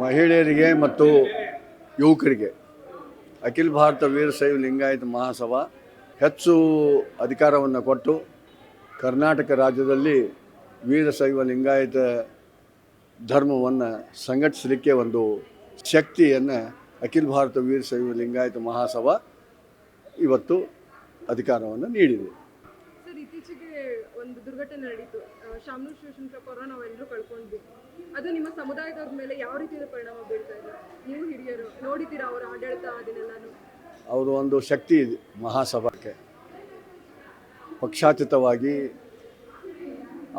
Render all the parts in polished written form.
ಮಹಿಳೆಯರಿಗೆ ಮತ್ತು ಯುವಕರಿಗೆ ಅಖಿಲ ಭಾರತ ವೀರಶೈವ ಲಿಂಗಾಯತ ಮಹಾಸಭಾ ಹೆಚ್ಚು ಅಧಿಕಾರವನ್ನು ಕೊಟ್ಟು ಕರ್ನಾಟಕ ರಾಜ್ಯದಲ್ಲಿ ವೀರಶೈವ ಲಿಂಗಾಯತ ಧರ್ಮವನ್ನು ಸಂಘಟಿಸಲಿಕ್ಕೆ ಒಂದು ಶಕ್ತಿಯನ್ನು ಅಖಿಲ ಭಾರತ ವೀರಶೈವ ಲಿಂಗಾಯತ ಮಹಾಸಭಾ ಇವತ್ತು ಅಧಿಕಾರವನ್ನು ನೀಡಿದೆ. ಸರ್, ಇತ್ತೀಚೆಗೆ ಒಂದು ದುರ್ಘಟನೆ ನಡೀತು. ಶಾಮನೂರು ಶಿವಶಂಕರಪ್ಪ ಅವರ ನಾವೆಲ್ಲರೂ ಕಳ್ಕೊಂಡ್ವಿ. ಅದು ನಿಮ್ಮ ಸಮುದಾಯದವ್ರ ಮೇಲೆ ಯಾವ ರೀತಿಯ ಪರಿಣಾಮ ಬೀಳ್ತಾ ಇದೆ? ನೀವು ಹಿರಿಯರು ನೋಡಿದ್ದೀರಾ ಅವರ ಆಡಳಿತ ಅದನ್ನೆಲ್ಲಾನು? ಅವರು ಒಂದು ಶಕ್ತಿ ಇದೆ ಮಹಾಸಭಾಕ್ಕೆ. ಪಕ್ಷಾತೀತವಾಗಿ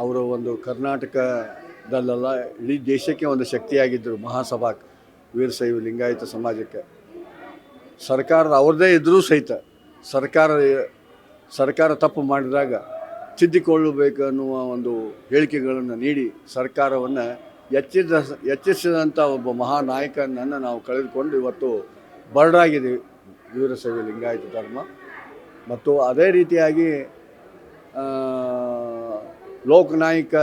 ಅವರು ಒಂದು ಕರ್ನಾಟಕದಲ್ಲೆಲ್ಲ ಇಡೀ ದೇಶಕ್ಕೆ ಒಂದು ಶಕ್ತಿಯಾಗಿದ್ದರು. ಮಹಾಸಭಾ ವೀರಶೈವ ಲಿಂಗಾಯತ ಸಮಾಜಕ್ಕೆ ಸರ್ಕಾರದ ಅವ್ರದ್ದೇ ಇದ್ದರೂ ಸಹಿತ ಸರ್ಕಾರ ತಪ್ಪು ಮಾಡಿದಾಗ ತಿದ್ದಿಕೊಳ್ಳಬೇಕನ್ನುವ ಒಂದು ಹೇಳಿಕೆಗಳನ್ನು ನೀಡಿ ಸರ್ಕಾರವನ್ನು ಎಚ್ಚರಿಸಿದಂಥ ಒಬ್ಬ ಮಹಾನಾಯಕನನ್ನು ನಾವು ಕಳೆದುಕೊಂಡು ಇವತ್ತು ಬರಡಾಗಿದೆ ವೀರಶೈವ ಲಿಂಗಾಯತ ಧರ್ಮ. ಮತ್ತು ಅದೇ ರೀತಿಯಾಗಿ ಲೋಕನಾಯಕ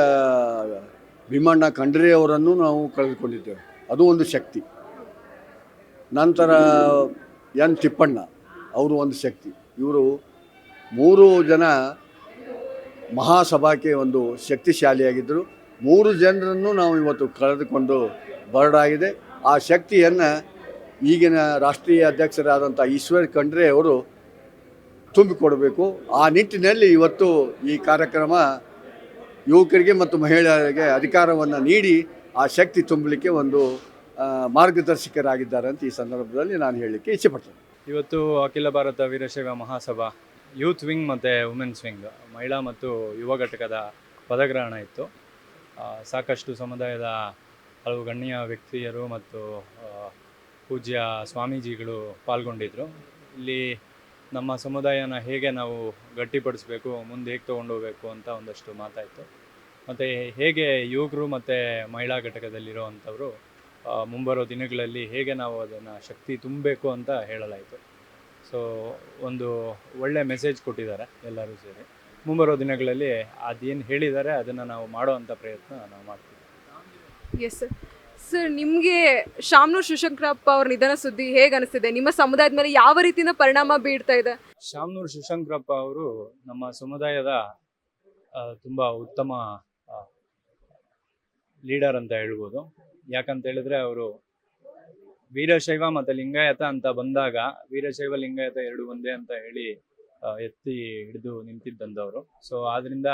ಭೀಮಣ್ಣ ಖಂಡ್ರೆ ಅವರನ್ನು ನಾವು ಕಳೆದುಕೊಂಡಿದ್ದೇವೆ. ಅದು ಒಂದು ಶಕ್ತಿ. ನಂತರ ಎನ್ ತಿಪ್ಪಣ್ಣ ಅವರು ಒಂದು ಶಕ್ತಿ. ಇವರು 3 ಜನ ಮಹಾಸಭಾಕ್ಕೆ ಒಂದು ಶಕ್ತಿಶಾಲಿಯಾಗಿದ್ದರು. 3 ಜನರನ್ನು ನಾವು ಇವತ್ತು ಕಳೆದುಕೊಂಡು ಬರಡಾಗಿದೆ. ಆ ಶಕ್ತಿಯನ್ನು ಈಗಿನ ರಾಷ್ಟ್ರೀಯ ಅಧ್ಯಕ್ಷರಾದಂಥ ಈಶ್ವರ್ ಖಂಡ್ರೆ ಅವರು ತುಂಬಿಕೊಡಬೇಕು. ಆ ನಿಟ್ಟಿನಲ್ಲಿ ಇವತ್ತು ಈ ಕಾರ್ಯಕ್ರಮ ಯುವಕರಿಗೆ ಮತ್ತು ಮಹಿಳೆಯರಿಗೆ ಅಧಿಕಾರವನ್ನು ನೀಡಿ ಆ ಶಕ್ತಿ ತುಂಬಲಿಕ್ಕೆ ಒಂದು ಮಾರ್ಗದರ್ಶಕರಾಗಿದ್ದಾರೆ ಅಂತ ಈ ಸಂದರ್ಭದಲ್ಲಿ ನಾನು ಹೇಳಲಿಕ್ಕೆ ಇಚ್ಛೆಪಡ್ತೇನೆ. ಇವತ್ತು ಅಖಿಲ ಭಾರತ ವೀರಶೈವ ಮಹಾಸಭಾ ಯೂತ್ ವಿಂಗ್ ಮತ್ತು ವುಮೆನ್ಸ್ ವಿಂಗ್ ಮಹಿಳಾ ಮತ್ತು ಯುವ ಘಟಕದ ಪದಗ್ರಹಣ ಇತ್ತು. ಸಾಕಷ್ಟು ಸಮುದಾಯದ ಹಲವು ಗಣ್ಯ ವ್ಯಕ್ತಿಯರು ಮತ್ತು ಪೂಜ್ಯ ಸ್ವಾಮೀಜಿಗಳು ಪಾಲ್ಗೊಂಡಿದ್ದರು. ಇಲ್ಲಿ ನಮ್ಮ ಸಮುದಾಯನ ಹೇಗೆ ನಾವು ಗಟ್ಟಿಪಡಿಸಬೇಕು, ಮುಂದೆ ಹೇಗೆ ತೊಗೊಂಡೋಗ್ಬೇಕು ಅಂತ ಒಂದಷ್ಟು ಮಾತಾಯಿತು. ಮತ್ತು ಹೇಗೆ ಯುವಕರು ಮತ್ತು ಮಹಿಳಾ ಘಟಕದಲ್ಲಿರೋವಂಥವರು ಮುಂಬರೋ ದಿನಗಳಲ್ಲಿ ಹೇಗೆ ನಾವು ಅದನ್ನು ಶಕ್ತಿ ತುಂಬಬೇಕು ಅಂತ ಹೇಳಲಾಯಿತು. ಸೊ ಒಂದು ಒಳ್ಳೆಯ ಮೆಸೇಜ್ ಕೊಟ್ಟಿದ್ದಾರೆ ಎಲ್ಲರೂ ಸೇರಿ. ಮುಂಬರೋ ದಿನಗಳಲ್ಲಿ ಅದೇನು ಹೇಳಿದ್ದಾರೆ ಅದನ್ನು ನಾವು ಮಾಡುವಂಥ ಪ್ರಯತ್ನ ನಾವು ಮಾಡ್ತೀವಿ. ಎಸ್ ಸರ್, ನಿಮಗೆ ಶಾಮನೂರು ಶಿವಶಂಕರಪ್ಪ ಅವ್ರ ನಿಧನ ಸುದ್ದಿ ಹೇಗೆ ಅನಿಸ್ತಿದೆ? ನಿಮ್ಮ ಸಮುದಾಯದ ಮೇಲೆ ಯಾವ ರೀತಿಯ ಪರಿಣಾಮ ಬೀಳ್ತಾ ಇದೆ? ಶಾಮನೂರು ಶಿವಶಂಕರಪ್ಪ ಅವರು ನಮ್ಮ ಸಮುದಾಯದ ತುಂಬ ಉತ್ತಮ ಲೀಡರ್ ಅಂತ ಹೇಳ್ಬೋದು. ಯಾಕಂತ ಹೇಳಿದ್ರೆ ಅವರು ವೀರಶೈವ ಮತ್ತು ಲಿಂಗಾಯತ ಅಂತ ಬಂದಾಗ ವೀರಶೈವ ಲಿಂಗಾಯತ 2 ಒಂದೇ ಅಂತ ಹೇಳಿ ಎತ್ತಿ ಹಿಡಿದು ನಿಂತಿದ್ದಂಥವ್ರು. ಸೊ ಆದ್ದರಿಂದ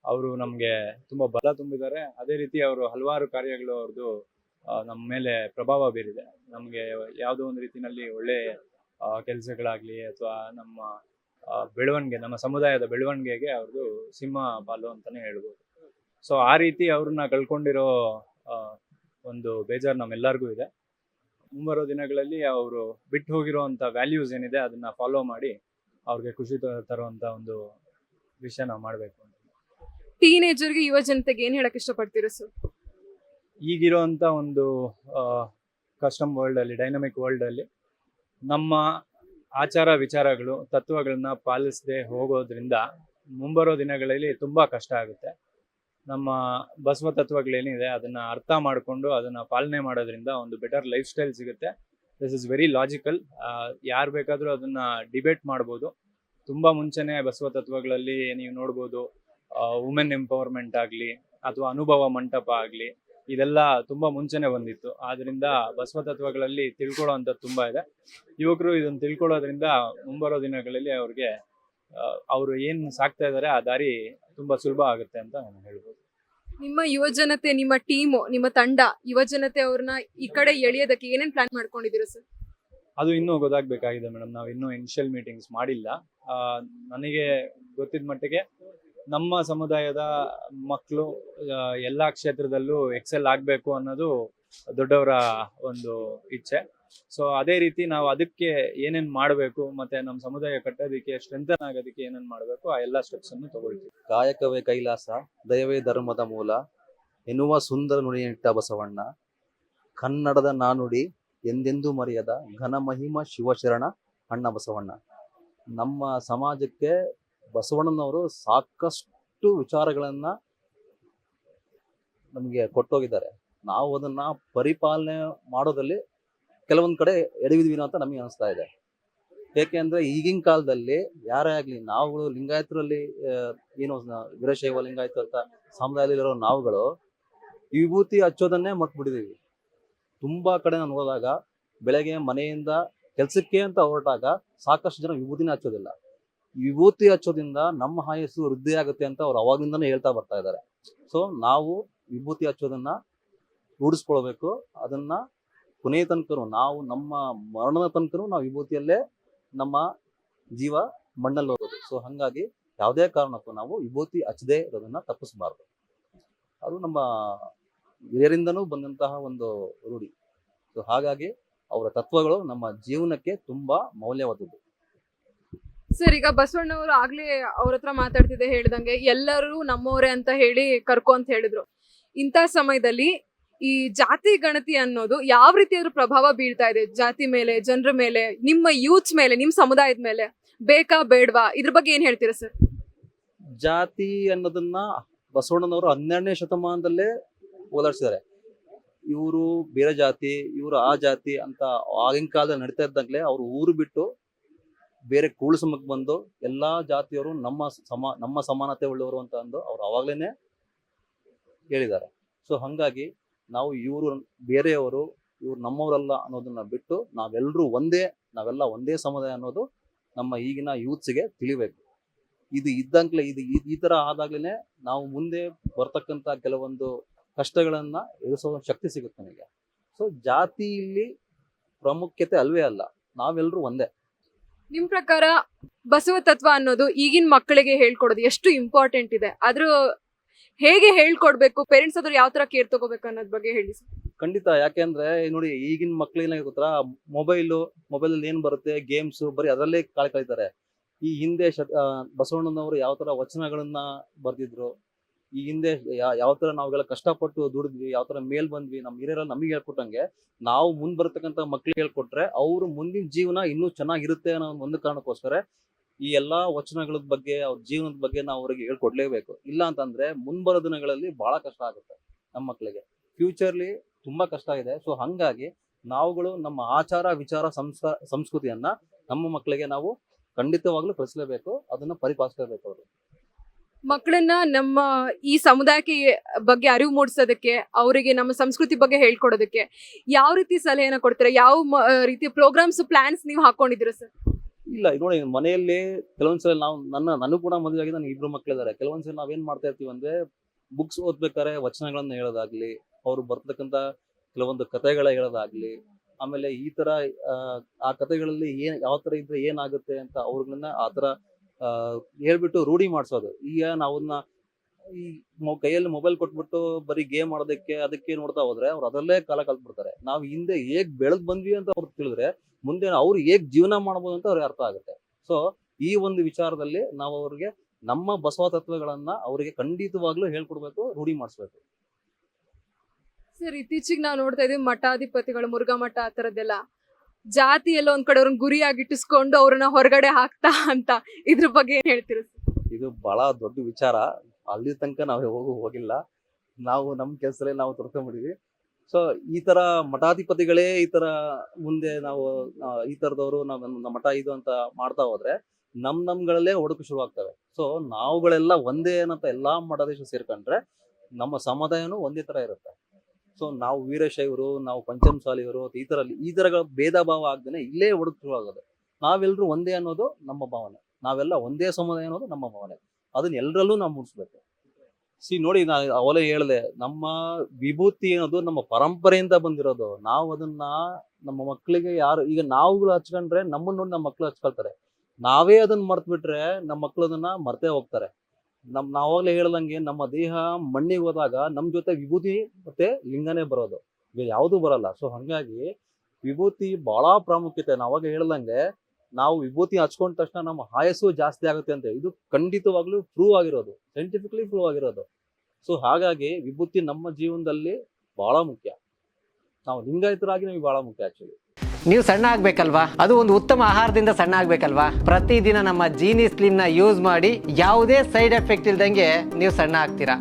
ಅವರು ನಮಗೆ ತುಂಬ ಬಲ ತುಂಬಿದ್ದಾರೆ. ಅದೇ ರೀತಿ ಅವರು ಹಲವಾರು ಕಾರ್ಯಗಳು ಅವ್ರದ್ದು ನಮ್ಮ ಮೇಲೆ ಪ್ರಭಾವ ಬೀರಿದೆ. ನಮಗೆ ಯಾವುದೋ ಒಂದು ರೀತಿಯಲ್ಲಿ ಒಳ್ಳೆ ಕೆಲಸಗಳಾಗಲಿ ಅಥವಾ ನಮ್ಮ ಬೆಳವಣಿಗೆ, ನಮ್ಮ ಸಮುದಾಯದ ಬೆಳವಣಿಗೆಗೆ ಅವ್ರದ್ದು ಸಿಂಹ ಪಾಲು ಅಂತಲೇ ಹೇಳ್ಬೋದು. ಸೊ ಆ ರೀತಿ ಅವ್ರನ್ನ ಕಳ್ಕೊಂಡಿರೋ ಒಂದು ಬೇಜಾರು ನಮ್ಮೆಲ್ಲರಿಗೂ ಇದೆ. ಮುಂಬರೋ ದಿನಗಳಲ್ಲಿ ಅವರು ಬಿಟ್ಟು ಹೋಗಿರೋವಂಥ ವ್ಯಾಲ್ಯೂಸ್ ಏನಿದೆ ಅದನ್ನು ಫಾಲೋ ಮಾಡಿ ಅವ್ರಿಗೆ ಖುಷಿ ತರುವಂಥ ಒಂದು ವಿಷಯ ನಾವು ಮಾಡಬೇಕು ಅಂತ. ಟೀನೇಜರ್ಗೆ, ಯುವ ಜನತೆಗೆ ಏನು ಹೇಳಕ್ಕೆ ಇಷ್ಟಪಡ್ತೀರಾ ಸರ್? ಈಗಿರೋವಂಥ ಒಂದು ಕಸ್ಟಮ್ ವರ್ಲ್ಡಲ್ಲಿ, ಡೈನಮಿಕ್ ವರ್ಲ್ಡಲ್ಲಿ ನಮ್ಮ ಆಚಾರ ವಿಚಾರಗಳು, ತತ್ವಗಳನ್ನ ಪಾಲಿಸದೆ ಹೋಗೋದ್ರಿಂದ ಮುಂಬರೋ ದಿನಗಳಲ್ಲಿ ತುಂಬ ಕಷ್ಟ ಆಗುತ್ತೆ. ನಮ್ಮ ಬಸವ ತತ್ವಗಳೇನಿದೆ ಅದನ್ನು ಅರ್ಥ ಮಾಡಿಕೊಂಡು ಅದನ್ನು ಪಾಲನೆ ಮಾಡೋದ್ರಿಂದ ಒಂದು ಬೆಟರ್ ಲೈಫ್ ಸ್ಟೈಲ್ ಸಿಗುತ್ತೆ. This is very logical. ಯಾರು ಬೇಕಾದರೂ ಅದನ್ನು ಡಿಬೇಟ್ ಮಾಡ್ಬೋದು. ತುಂಬ ಮುಂಚೆನೇ ಬಸವ ತತ್ವಗಳಲ್ಲಿ ನೀವು ನೋಡ್ಬೋದು, ವುಮೆನ್ ಎಂಪವರ್ಮೆಂಟ್ ಆಗಲಿ ಅಥವಾ ಅನುಭವ ಮಂಟಪ ಆಗಲಿ, ಇದೆಲ್ಲ ತುಂಬ ಮುಂಚೆನೇ ಬಂದಿತ್ತು. ಆದ್ದರಿಂದ ಬಸವ ತತ್ವಗಳಲ್ಲಿ ತಿಳ್ಕೊಳ್ಳೋ ಅಂಥದ್ದು ತುಂಬ ಇದೆ. ಯುವಕರು ಇದನ್ನು ತಿಳ್ಕೊಳ್ಳೋದ್ರಿಂದ ಮುಂಬರೋ ದಿನಗಳಲ್ಲಿ ಅವ್ರಿಗೆ ಅವರು ಏನು ಸಾಕ್ತಾ ಇದ್ದಾರೆ ಆ ದಾರಿ ತುಂಬ ಸುಲಭ ಆಗುತ್ತೆ ಅಂತ ನಾನು ಹೇಳ್ಬೋದು. ನಿಮ್ಮ ಯುವ ಜನತೆ, ನಿಮ್ಮ ಟೀಮು, ನಿಮ್ಮ ತಂಡ ಯುವ ಜನತೆ ಅವ್ರನ್ನ ಈ ಕಡೆ ಎಳೆಯೋದಕ್ಕೆ ಏನೇನು ಪ್ಲಾನ್ ಮಾಡ್ಕೊಂಡಿದ್ದೀರಾ ಸರ್? ಅದು ಇನ್ನೂ ಗೊತ್ತಾಗಬೇಕಾಗಿದೆ ಮೇಡಮ್. ನಾವು ಇನ್ನೂ ಇನಿಷಿಯಲ್ ಮೀಟಿಂಗ್ಸ್ ಮಾಡಿಲ್ಲ. ನನಗೆ ಗೊತ್ತಿದ್ದ ಮಟ್ಟಿಗೆ ನಮ್ಮ ಸಮುದಾಯದ ಮಕ್ಕಳು ಎಲ್ಲ ಕ್ಷೇತ್ರದಲ್ಲೂ ಎಕ್ಸೆಲ್ ಆಗಬೇಕು ಅನ್ನೋದು ದೊಡ್ಡವರ ಒಂದು ಇಚ್ಛೆ. ಸೊ ಅದೇ ರೀತಿ ನಾವು ಅದಕ್ಕೆ ಏನೇನು ಮಾಡಬೇಕು ಮತ್ತು ನಮ್ಮ ಸಮುದಾಯ ಕಟ್ಟೋದಕ್ಕೆ, ಸ್ಟ್ರೆಂಥನ್ ಆಗೋದಕ್ಕೆ ಏನೇನು ಮಾಡಬೇಕು ಆ ಎಲ್ಲ ಸ್ಟೆಪ್ಸನ್ನು ತಗೊಳ್ತೀವಿ. ಕಾಯಕವೇ ಕೈಲಾಸ, ದಯವೇ ಧರ್ಮದ ಮೂಲ ಎನ್ನುವ ಸುಂದರ ನುಡಿಯಿಟ್ಟ ಬಸವಣ್ಣ. ಕನ್ನಡದ ನಾನುಡಿ ಎಂದೆಂದೂ ಮರೆಯದ ಘನ ಮಹಿಮ ಶಿವಶರಣ ಅಣ್ಣ ಬಸವಣ್ಣ. ನಮ್ಮ ಸಮಾಜಕ್ಕೆ ಬಸವಣ್ಣನವರು ಸಾಕಷ್ಟು ವಿಚಾರಗಳನ್ನು ನಮಗೆ ಕೊಟ್ಟೋಗಿದ್ದಾರೆ. ನಾವು ಅದನ್ನ ಪರಿಪಾಲನೆ ಮಾಡೋದ್ರಲ್ಲಿ ಕೆಲವೊಂದ್ ಕಡೆ ಎಡವಿದ್ವಿ ಅಂತ ನಮಗೆ ಅನಿಸ್ತಾ ಇದೆ. ಏಕೆಂದ್ರೆ ಈಗಿನ ಕಾಲದಲ್ಲಿ ಯಾರೇ ಆಗ್ಲಿ, ನಾವುಗಳು ಲಿಂಗಾಯತರಲ್ಲಿ ಏನು ವೀರಶೈವ ಲಿಂಗಾಯತ ಅಂತ ಸಮುದಾಯದಲ್ಲಿರೋ ನಾವುಗಳು ವಿಭೂತಿ ಹಚ್ಚೋದನ್ನೇ ಮರ್ತ್ಬಿಟ್ಟಿದೀವಿ. ತುಂಬಾ ಕಡೆ ನಾನು ಹೋದಾಗ ಬೆಳಗ್ಗೆ ಮನೆಯಿಂದ ಕೆಲ್ಸಕ್ಕೆ ಅಂತ ಹೊರಟಾಗ ಸಾಕಷ್ಟು ಜನ ವಿಭೂತಿನೇ ಹಚ್ಚೋದಿಲ್ಲ. ವಿಭೂತಿ ಹಚ್ಚೋದ್ರಿಂದ ನಮ್ಮ ಆಯಸ್ಸು ವೃದ್ಧಿ ಆಗುತ್ತೆ ಅಂತ ಅವ್ರು ಅವಾಗಿಂದನೇ ಹೇಳ್ತಾ ಬರ್ತಾ ಇದ್ದಾರೆ. ಸೊ ನಾವು ವಿಭೂತಿ ಹಚ್ಚೋದನ್ನ ರೂಢಿಸ್ಕೊಳ್ಬೇಕು. ಅದನ್ನ ಕೊನೆಯ ತನಕನೂ, ನಾವು ನಮ್ಮ ಮರಣದ ತನಕನೂ ನಾವು ವಿಭೂತಿಯಲ್ಲೇ ನಮ್ಮ ಜೀವ ಮಣ್ಣಲ್ಲಿ ಹೋಗೋದು. ಸೊ ಹಂಗಾಗಿ ಯಾವುದೇ ಕಾರಣಕ್ಕೂ ನಾವು ವಿಭೂತಿ ಹಚ್ಚದೇ ಇರೋದನ್ನ ತಪ್ಪಿಸಬಾರ್ದು. ಅದು ನಮ್ಮ ಹಿರಿಯರಿಂದನೂ ಬಂದಂತಹ ಒಂದು ರೂಢಿ. ಸೊ ಹಾಗಾಗಿ ಅವರ ತತ್ವಗಳು ನಮ್ಮ ಜೀವನಕ್ಕೆ ತುಂಬಾ ಮೌಲ್ಯವಾದದ್ದು. ಸರ್, ಈಗ ಬಸವಣ್ಣವರು ಆಗ್ಲೇ ಅವ್ರ ಹತ್ರ ಮಾತಾಡ್ತಿದ್ದೆ ಹೇಳ್ದಂಗೆ ಎಲ್ಲರೂ ನಮ್ಮವರೇ ಅಂತ ಹೇಳಿ ಕರ್ಕೊ ಅಂತ ಹೇಳಿದ್ರು. ಇಂಥ ಸಮಯದಲ್ಲಿ ಈ ಜಾತಿ ಗಣತಿ ಅನ್ನೋದು ಯಾವ ರೀತಿಯಾದ್ರೂ ಪ್ರಭಾವ ಬೀಳ್ತಾ ಇದೆ ಜಾತಿ ಮೇಲೆ, ಜನರ ಮೇಲೆ, ನಿಮ್ಮ ಯೂತ್ಸ್ ಮೇಲೆ, ನಿಮ್ಮ ಸಮುದಾಯದ ಮೇಲೆ? ಬೇಕಾ ಬೇಡವಾ? ಇದ್ರ ಬಗ್ಗೆ ಏನ್ ಹೇಳ್ತೀರಾ ಸರ್? ಜಾತಿ ಅನ್ನೋದನ್ನ ಬಸವಣ್ಣನವರು 12ನೇ ಶತಮಾನದಲ್ಲೇ ಓದಾಡ್ಸಿದ್ದಾರೆ. ಇವರು ಬೇರೆ ಜಾತಿ, ಇವರು ಆ ಜಾತಿ ಅಂತ ಆಗಿನ ಕಾಲದಲ್ಲಿ ನಡೀತಾ ಇದ್ದಂಗ್ಲೆ ಅವ್ರು ಊರು ಬಿಟ್ಟು ಬೇರೆ ಕೂಳು ಸಮಕ್ಕೆ ಬಂದು ಎಲ್ಲಾ ಜಾತಿಯವರು ನಮ್ಮ ಸಮಾನತೆ ಉಳ್ಳವರು ಅಂತ ಅಂದು ಅವ್ರು ಅವಾಗ್ಲೇನೆ ಹೇಳಿದ್ದಾರೆ. ಸೊ ಹಂಗಾಗಿ ನಾವು ಇವರು ಬೇರೆಯವರು, ಇವ್ರು ನಮ್ಮವರಲ್ಲ ಅನ್ನೋದನ್ನ ಬಿಟ್ಟು ನಾವೆಲ್ಲ ಒಂದೇ ಸಮುದಾಯ ಅನ್ನೋದು ನಮ್ಮ ಈಗಿನ ಯೂತ್ಸ್ಗೆ ತಿಳಿಬೇಕು. ಇದು ಇದ್ದಂಗ್ಲೆ ಈ ತರ ಆದಾಗ್ಲೇನೆ ನಾವು ಮುಂದೆ ಬರ್ತಕ್ಕಂತ ಕೆಲವೊಂದು ಕಷ್ಟಗಳನ್ನ ಎದುರಿಸೋ ಶಕ್ತಿ ಸಿಗುತ್ತೆ ನಮಗೆ. ಸೊ ಜಾತಿ ಇಲ್ಲಿ ಪ್ರಾಮುಖ್ಯತೆ ಅಲ್ವೇ ಅಲ್ಲ, ನಾವೆಲ್ಲರೂ ಒಂದೇ. ನಿಮ್ ಪ್ರಕಾರ ಬಸವ ತತ್ವ ಅನ್ನೋದು ಈಗಿನ ಮಕ್ಕಳಿಗೆ ಹೇಳ್ಕೊಡೋದು ಎಷ್ಟು ಇಂಪಾರ್ಟೆಂಟ್ ಇದೆ? ಆದ್ರೂ ಹೇಗೆ ಹೇಳ್ಕೊಡ್ಬೇಕು? ಪೇರೆಂಟ್ಸ್ ಆದ್ರೂ ಯಾವ ತರ ಕೇರ್ ತಗೋಬೇಕು ಅನ್ನೋದ್ ಬಗ್ಗೆ ಹೇಳಿ ಸರ್. ಖಂಡಿತ. ಯಾಕೆಂದ್ರೆ ನೋಡಿ, ಈಗಿನ ಮಕ್ಳಿಗೆ ಗೊತ್ತಾ, ಮೊಬೈಲಲ್ಲಿ ಏನ್ ಬರುತ್ತೆ, ಗೇಮ್ಸ್, ಬರೀ ಅದರಲ್ಲೇ ಕಾಲ ಕಳೀತಾರೆ. ಈ ಹಿಂದೆ ಬಸವಣ್ಣನವರು ಯಾವ ತರ ವಚನಗಳನ್ನ ಬರ್ದಿದ್ರು, ಈ ಹಿಂದೆ ಯಾವ ತರ ನಾವೆಲ್ಲ ಕಷ್ಟಪಟ್ಟು ದುಡಿದ್ವಿ, ಯಾವ ತರ ಮೇಲ್ ಬಂದ್ವಿ, ನಮ್ಮ ಹಿರಿಯರಲ್ಲಿ ನಮಗೆ ಹೇಳ್ಕೊಟ್ಟಂಗೆ ನಾವು ಮುಂದ್ ಬರ್ತಕ್ಕಂಥ ಮಕ್ಳಿಗೆ ಹೇಳ್ಕೊಟ್ರೆ ಅವ್ರು ಮುಂದಿನ ಜೀವನ ಇನ್ನೂ ಚೆನ್ನಾಗಿರುತ್ತೆ ಅನ್ನೋ ಒಂದು ಕಾರಣಕ್ಕೋಸ್ಕರ ಈ ಎಲ್ಲಾ ವಚನಗಳ ಬಗ್ಗೆ, ಅವ್ರ ಜೀವನದ ಬಗ್ಗೆ ನಾವು ಅವ್ರಿಗೆ ಹೇಳ್ಕೊಡ್ಲೇಬೇಕು. ಇಲ್ಲ ಅಂತಂದ್ರೆ ಮುಂಬರೋ ದಿನಗಳಲ್ಲಿ ಬಹಳ ಕಷ್ಟ ಆಗುತ್ತೆ ನಮ್ಮ ಮಕ್ಕಳಿಗೆ. ಫ್ಯೂಚರ್ಲಿ ತುಂಬಾ ಕಷ್ಟ ಇದೆ. ಸೊ ಹಂಗಾಗಿ ನಾವುಗಳು ನಮ್ಮ ಆಚಾರ ವಿಚಾರ ಸಂಸ್ಕೃತಿಯನ್ನ ನಮ್ಮ ಮಕ್ಕಳಿಗೆ ನಾವು ಖಂಡಿತವಾಗ್ಲೂ ಕಲಿಸಲೇಬೇಕು, ಅದನ್ನ ಪರಿಪಾಲಿಸಲೇಬೇಕು. ಅವರು ಮಕ್ಕಳನ್ನ ನಮ್ಮ ಈ ಸಮುದಾಯಕ್ಕೆ ಬಗ್ಗೆ ಅರಿವು ಮೂಡಿಸೋದಕ್ಕೆ, ಅವರಿಗೆ ನಮ್ಮ ಸಂಸ್ಕೃತಿ ಬಗ್ಗೆ ಹೇಳ್ಕೊಡೋದಕ್ಕೆ ಯಾವ ರೀತಿ ಸಲಹೆನ ಕೊಡ್ತೀರಾ? ಯಾವ ರೀತಿಯ ಪ್ರೋಗ್ರಾಮ್ಸ್, ಪ್ಲಾನ್ಸ್ ನೀವು ಹಾಕೊಂಡಿದ್ದೀರಾ ಸರ್? ಇಲ್ಲ, ನೋಡಿ, ಮನೆಯಲ್ಲಿ ಕೆಲವೊಂದ್ಸಲ ನನಗೂ ಕೂಡ ಮದುವೆ ಆಗಿದೆ, ನನಗೆ 2 ಮಕ್ಕಳಿದ್ದಾರೆ. ಕೆಲವೊಂದ್ಸಲ ನಾವೇನ್ ಮಾಡ್ತಾ ಇರ್ತೀವಿ ಅಂದ್ರೆ, ಬುಕ್ಸ್ ಓದ್ಬೇಕಾದ್ರೆ ವಚನಗಳನ್ನ ಹೇಳೋದಾಗ್ಲಿ, ಅವ್ರು ಬರ್ತಕ್ಕಂಥ ಕೆಲವೊಂದು ಕಥೆಗಳ ಹೇಳೋದಾಗ್ಲಿ, ಆಮೇಲೆ ಈ ತರ ಆ ಕಥೆಗಳಲ್ಲಿ ಯಾವ ತರ ಇದ್ರೆ ಏನಾಗುತ್ತೆ ಅಂತ ಅವ್ರನ್ನ ಆ ತರ ಹೇಳ್ಬಿಟ್ಟು ರೂಢಿ ಮಾಡಿಸೋದು. ಈಗ ನಾವನ್ನ ಈ ಕೈಯಲ್ಲಿ ಮೊಬೈಲ್ ಕೊಟ್ಬಿಟ್ಟು ಬರೀ ಗೇಮ್ ಆಡೋದಕ್ಕೆ ಅದಕ್ಕೆ ನೋಡ್ತಾ ಹೋದ್ರೆ ಅವ್ರು ಅದರಲ್ಲೇ ಕಾಲ ಕಲ್ತ್ಬಿಡ್ತಾರೆ. ನಾವು ಹಿಂದೆ ಹೇಗ್ ಬೆಳೆದ್ ಬಂದ್ವಿ ಅಂತ ಅವ್ರು ತಿಳಿದ್ರೆ ಮುಂದೆ ಅವ್ರು ಹೇಗ್ ಜೀವನ ಮಾಡ್ಬೋದು ಅಂತ ಅವ್ರಿಗೆ ಅರ್ಥ ಆಗುತ್ತೆ. ಸೊ ಈ ಒಂದು ವಿಚಾರದಲ್ಲಿ ನಾವು ಅವ್ರಿಗೆ ನಮ್ಮ ಬಸವ ತತ್ವಗಳನ್ನ ಅವರಿಗೆ ಖಂಡಿತವಾಗ್ಲೂ ಹೇಳ್ಕೊಡ್ಬೇಕು, ರೂಢಿ ಮಾಡಿಸ್ಬೇಕು. ಸರ್, ಇತ್ತೀಚೆಗೆ ನಾವು ನೋಡ್ತಾ ಇದೀವಿ ಮಠಾಧಿಪತಿಗಳು, ಮುರುಘಾ ಮಠ ಆ ತರದ್ದೆಲ್ಲ ಜಾತಿ ಎಲ್ಲ ಒಂದ್ ಕಡೆ ಅವ್ರನ್ನ ಗುರಿಯಾಗಿಟ್ಟಿಸ್ಕೊಂಡು ಅವ್ರನ್ನ ಹೊರಗಡೆ ಹಾಕ್ತಾ ಅಂತ, ಇದ್ರ ಬಗ್ಗೆ ಏನ್ ಹೇಳ್ತೀರಾ ಸರ್? ಇದು ಬಹಳ ದೊಡ್ಡ ವಿಚಾರ. ಅಲ್ಲಿ ತನಕ ನಾವು ಹೋಗಿಲ್ಲ. ನಾವು ನಮ್ಮ ಕೆಲಸದಲ್ಲಿ ನಾವು ತೊಡ್ಕೊಂಡ್ಬಿಟ್ಟಿವಿ. ಸೊ ಈ ತರ ಮಠಾಧಿಪತಿಗಳೇ ಈ ತರ ಮುಂದೆ ನಾವು ಈ ತರದವರು ನಮ್ಮ ಮಠ ಇದು ಅಂತ ಮಾಡ್ತಾ ಹೋದ್ರೆ ನಮ್ಗಳಲ್ಲೇ ಒಡಕು ಶುರು ಆಗ್ತವೆ. ಸೊ ನಾವುಗಳೆಲ್ಲ ಒಂದೇ ಏನಂತ ಎಲ್ಲಾ ಮಠಾಧೀಶ ಸೇರ್ಕೊಂಡ್ರೆ ನಮ್ಮ ಸಮುದಾಯನೂ ಒಂದೇ ತರ ಇರುತ್ತೆ. ಸೊ ನಾವು ವೀರಶೈವರು, ನಾವು ಪಂಚಮಸಾಲಿಯವರು, ಈ ತರ ಭೇದ ಭಾವ ಆಗ್ದೇನೆ ಇಲ್ಲೇ ಒಡಕು ಶುರು ಆಗೋದು. ನಾವೆಲ್ಲರೂ ಒಂದೇ ಅನ್ನೋದು ನಮ್ಮ ಭಾವನೆ, ನಾವೆಲ್ಲ ಒಂದೇ ಸಮುದಾಯ ಅನ್ನೋದು ನಮ್ಮ ಭಾವನೆ. ಅದನ್ನ ಎಲ್ಲರಲ್ಲೂ ನಾವು ಮೂಡಿಸ್ಬೇಕು. ನೋಡಿ, ನಾನು ಅವಲೇ ಹೇಳ್ದೆ, ನಮ್ಮ ವಿಭೂತಿ ಅನ್ನೋದು ನಮ್ಮ ಪರಂಪರೆಯಿಂದ ಬಂದಿರೋದು. ನಾವು ಅದನ್ನ ನಮ್ಮ ಮಕ್ಕಳಿಗೆ ಈಗ ನಾವುಗಳು ಹಚ್ಕೊಂಡ್ರೆ ನಮ್ಮನ್ನ ನೋಡಿ ನಮ್ಮ ಮಕ್ಳು ಹಚ್ಕೊಳ್ತಾರೆ. ನಾವೇ ಅದನ್ನ ಮರ್ತ್ ಬಿಟ್ರೆ ನಮ್ಮ ಮಕ್ಳು ಅದನ್ನ ಮರ್ತೇ ಹೋಗ್ತಾರೆ. ನಾವಾಗ್ಲೇ ಹೇಳ್ದಂಗೆ ನಮ್ಮ ದೇಹ ಮಣ್ಣಿಗೆ ಹೋದಾಗ ನಮ್ ಜೊತೆ ವಿಭೂತಿ ಮತ್ತೆ ಲಿಂಗನೇ ಬರೋದು, ಬೇರೆ ಯಾವ್ದು ಬರಲ್ಲ. ಸೊ ಹಂಗಾಗಿ ವಿಭೂತಿ ಬಹಳ ಪ್ರಾಮುಖ್ಯತೆ. ನಾವಾಗ ಹೇಳ್ದಂಗೆ ನಾವು ವಿಭೂತಿ ಹಚ್ಕೊಂಡ ತಕ್ಷಣ ನಮ್ಮ ಆಯಸ್ಸು ಜಾಸ್ತಿ ಆಗುತ್ತೆ ಅಂತ ಇದು ಖಂಡಿತವಾಗ್ಲೂ ಪ್ರೂವ್ ಆಗಿರೋದು, ಸೈಂಟಿಫಿಕ್ಲಿ ಪ್ರೂವ್ ಆಗಿರೋದು. ಸೊ ಹಾಗಾಗಿ ವಿಭೂತಿ ನಮ್ಮ ಜೀವನದಲ್ಲಿ ಬಹಳ ಮುಖ್ಯ. ನಾವು ಲಿಂಗಾಯತರಾಗಿ ನಮಗೆ ಬಹಳ ಮುಖ್ಯ. ಆಕ್ಚುಲಿ ನೀವು ಸಣ್ಣ ಆಗ್ಬೇಕಲ್ವಾ? ಅದು ಒಂದು ಉತ್ತಮ ಆಹಾರದಿಂದ ಸಣ್ಣ ಆಗ್ಬೇಕಲ್ವಾ? ಪ್ರತಿದಿನ ನಮ್ಮ ಜೀನಿ ಸ್ಲಿಮ್ ನ ಯೂಸ್ ಮಾಡಿ ಯಾವುದೇ ಸೈಡ್ ಎಫೆಕ್ಟ್ ಇಲ್ದಂಗೆ ನೀವು ಸಣ್ಣ ಆಗ್ತೀರಾ.